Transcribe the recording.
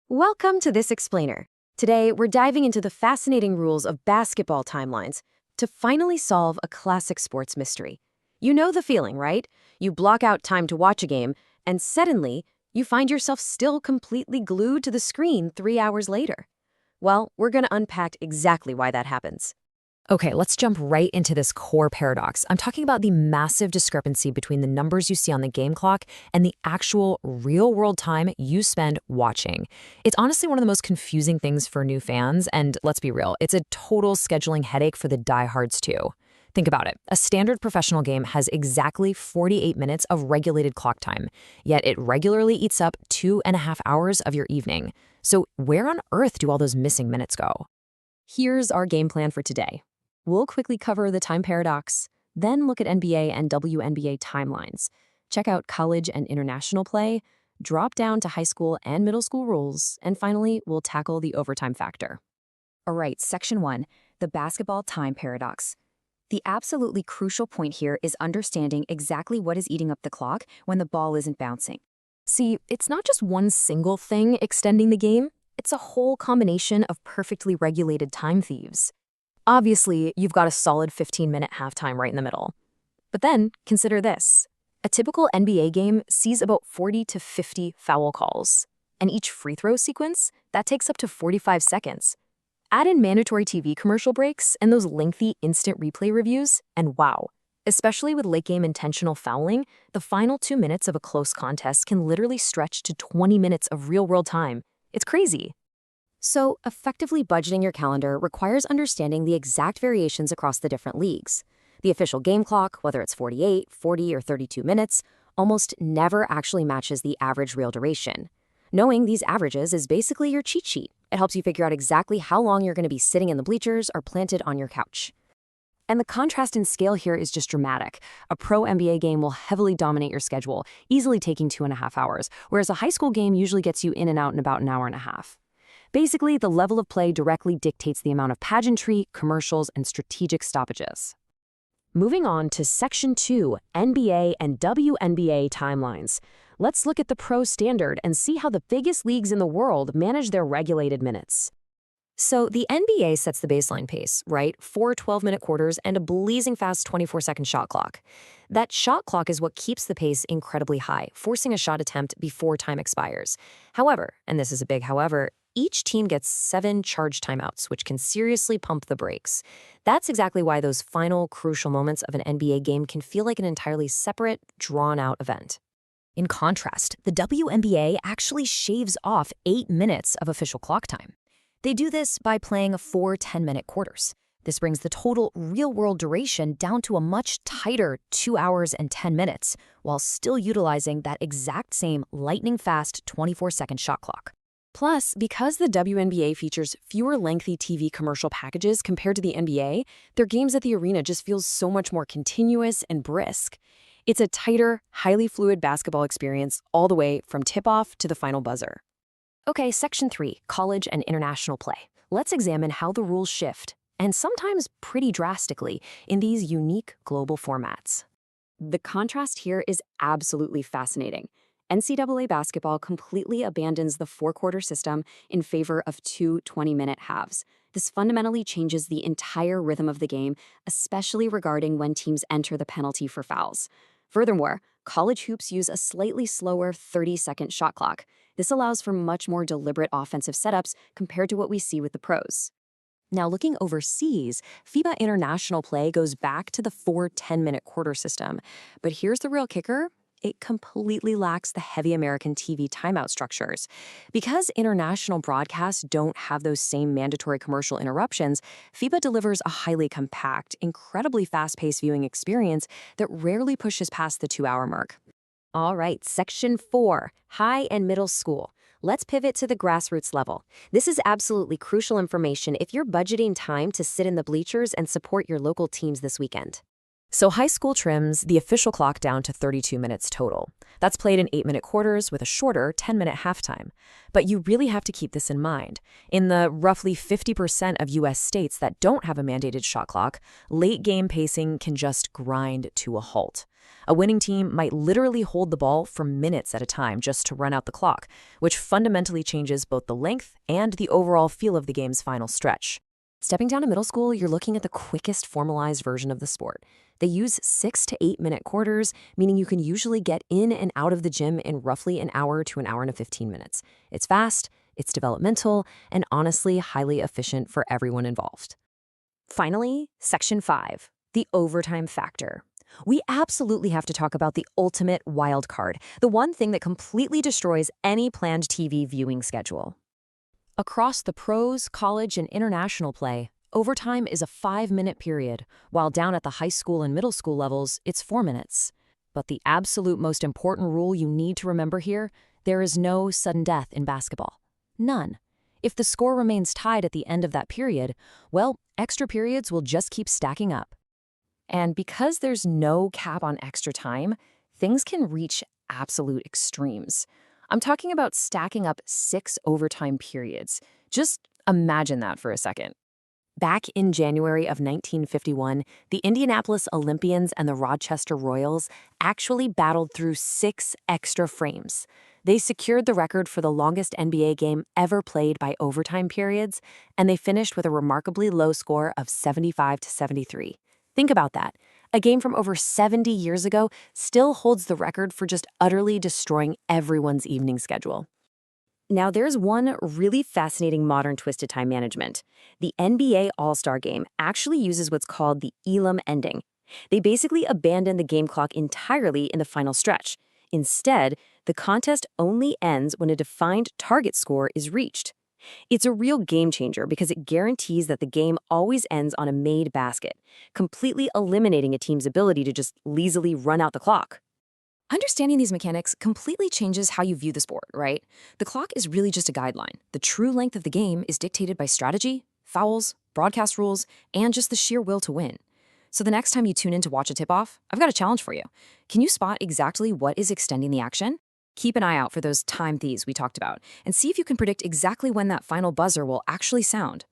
Welcome to This Explainer. Today, we're diving into the fascinating rules of basketball timelines to finally solve a classic sports mystery. You know the feeling, right? You block out time to watch a game, and suddenly, you find yourself still completely glued to the screen 3 hours later. Well, we're going to unpack exactly why that happens. Okay, let's jump right into this core paradox. I'm talking about the massive discrepancy between the numbers you see on the game clock and the actual real-world time you spend watching. It's honestly one of the most confusing things for new fans, and let's be real, it's a total scheduling headache for the diehards too. Think about it. A standard professional game has exactly 48 minutes of regulated clock time, yet it regularly eats up 2.5 hours of your evening. So where on earth do all those missing minutes go? Here's our game plan for today. We'll quickly cover the time paradox, then look at NBA and WNBA timelines, check out college and international play, drop down to high school and middle school rules, and finally, we'll tackle the overtime factor. All right, Section 1, the basketball time paradox. The absolutely crucial point here is understanding exactly what is eating up the clock when the ball isn't bouncing. See, it's not just one single thing extending the game, it's a whole combination of perfectly regulated time thieves. Obviously, you've got a solid 15-minute halftime right in the middle. But then, consider this. A typical NBA game sees about 40 to 50 foul calls. And each free throw sequence, that takes up to 45 seconds. Add in mandatory TV commercial breaks and those lengthy instant replay reviews, and wow. Especially with late-game intentional fouling, the final 2 minutes of a close contest can literally stretch to 20 minutes of real-world time. It's crazy. So, effectively budgeting your calendar requires understanding the exact variations across the different leagues. The official game clock, whether it's 48, 40, or 32 minutes, almost never actually matches the average real duration. Knowing these averages is basically your cheat sheet. It helps you figure out exactly how long you're going to be sitting in the bleachers or planted on your couch. And the contrast in scale here is just dramatic. A pro NBA game will heavily dominate your schedule, easily taking 2.5 hours, whereas a high school game usually gets you in and out in about an hour and a half. Basically, the level of play directly dictates the amount of pageantry, commercials, and strategic stoppages. Moving on to Section 2, NBA and WNBA timelines. Let's look at the pro standard and see how the biggest leagues in the world manage their regulated minutes. So the NBA sets the baseline pace, right? 4 12-minute quarters and a blazing fast 24-second shot clock. That shot clock is what keeps the pace incredibly high, forcing a shot attempt before time expires. However, and this is a big however, each team gets 7 charged timeouts, which can seriously pump the brakes. That's exactly why those final, crucial moments of an NBA game can feel like an entirely separate, drawn-out event. In contrast, the WNBA actually shaves off 8 minutes of official clock time. They do this by playing 4 10-minute quarters. This brings the total real-world duration down to a much tighter 2 hours and 10 minutes, while still utilizing that exact same lightning-fast 24-second shot clock. Plus, because the WNBA features fewer lengthy TV commercial packages compared to the NBA, their games at the arena just feels so much more continuous and brisk. It's a tighter, highly fluid basketball experience all the way from tip-off to the final buzzer. Okay, Section 3, college and international play. Let's examine how the rules shift, and sometimes pretty drastically, in these unique global formats. The contrast here is absolutely fascinating. NCAA basketball completely abandons the 4-quarter system in favor of 2 20-minute halves. This fundamentally changes the entire rhythm of the game, especially regarding when teams enter the penalty for fouls. Furthermore, college hoops use a slightly slower 30-second shot clock. This allows for much more deliberate offensive setups compared to what we see with the pros. Now, looking overseas, FIBA international play goes back to the 4 10-minute quarter system. But here's the real kicker. It completely lacks the heavy American TV timeout structures. Because international broadcasts don't have those same mandatory commercial interruptions, FIBA delivers a highly compact, incredibly fast-paced viewing experience that rarely pushes past the 2-hour mark. All right, Section 4, high and middle school. Let's pivot to the grassroots level. This is absolutely crucial information if you're budgeting time to sit in the bleachers and support your local teams this weekend. So high school trims the official clock down to 32 minutes total. That's played in 8-minute quarters with a shorter 10-minute halftime. But you really have to keep this in mind. In the roughly 50% of U.S. states that don't have a mandated shot clock, late game pacing can just grind to a halt. A winning team might literally hold the ball for minutes at a time just to run out the clock, which fundamentally changes both the length and the overall feel of the game's final stretch. Stepping down to middle school, you're looking at the quickest formalized version of the sport. They use 6 to 8 minute quarters, meaning you can usually get in and out of the gym in roughly an hour to an hour and 15 minutes. It's fast, it's developmental, and honestly highly efficient for everyone involved. Finally, Section 5, the overtime factor. We absolutely have to talk about the ultimate wild card, the one thing that completely destroys any planned TV viewing schedule. Across the pros, college, and international play, overtime is a 5-minute period, while down at the high school and middle school levels, it's 4 minutes. But the absolute most important rule you need to remember here, there is no sudden death in basketball. None. If the score remains tied at the end of that period, well, extra periods will just keep stacking up. And because there's no cap on extra time, things can reach absolute extremes. I'm talking about stacking up 6 overtime periods. Just imagine that for a second. Back in January of 1951, the Indianapolis Olympians and the Rochester Royals actually battled through 6 extra frames. They secured the record for the longest NBA game ever played by overtime periods, and they finished with a remarkably low score of 75-73. Think about that. A game from over 70 years ago still holds the record for just utterly destroying everyone's evening schedule. Now, there's one really fascinating modern twist to time management. The NBA All-Star Game actually uses what's called the Elam ending. They basically abandon the game clock entirely in the final stretch. Instead, the contest only ends when a defined target score is reached. It's a real game changer because it guarantees that the game always ends on a made basket, completely eliminating a team's ability to just lazily run out the clock. Understanding these mechanics completely changes how you view the sport, right? The clock is really just a guideline. The true length of the game is dictated by strategy, fouls, broadcast rules, and just the sheer will to win. So the next time you tune in to watch a tip-off, I've got a challenge for you. Can you spot exactly what is extending the action? Keep an eye out for those time thieves we talked about, and see if you can predict exactly when that final buzzer will actually sound.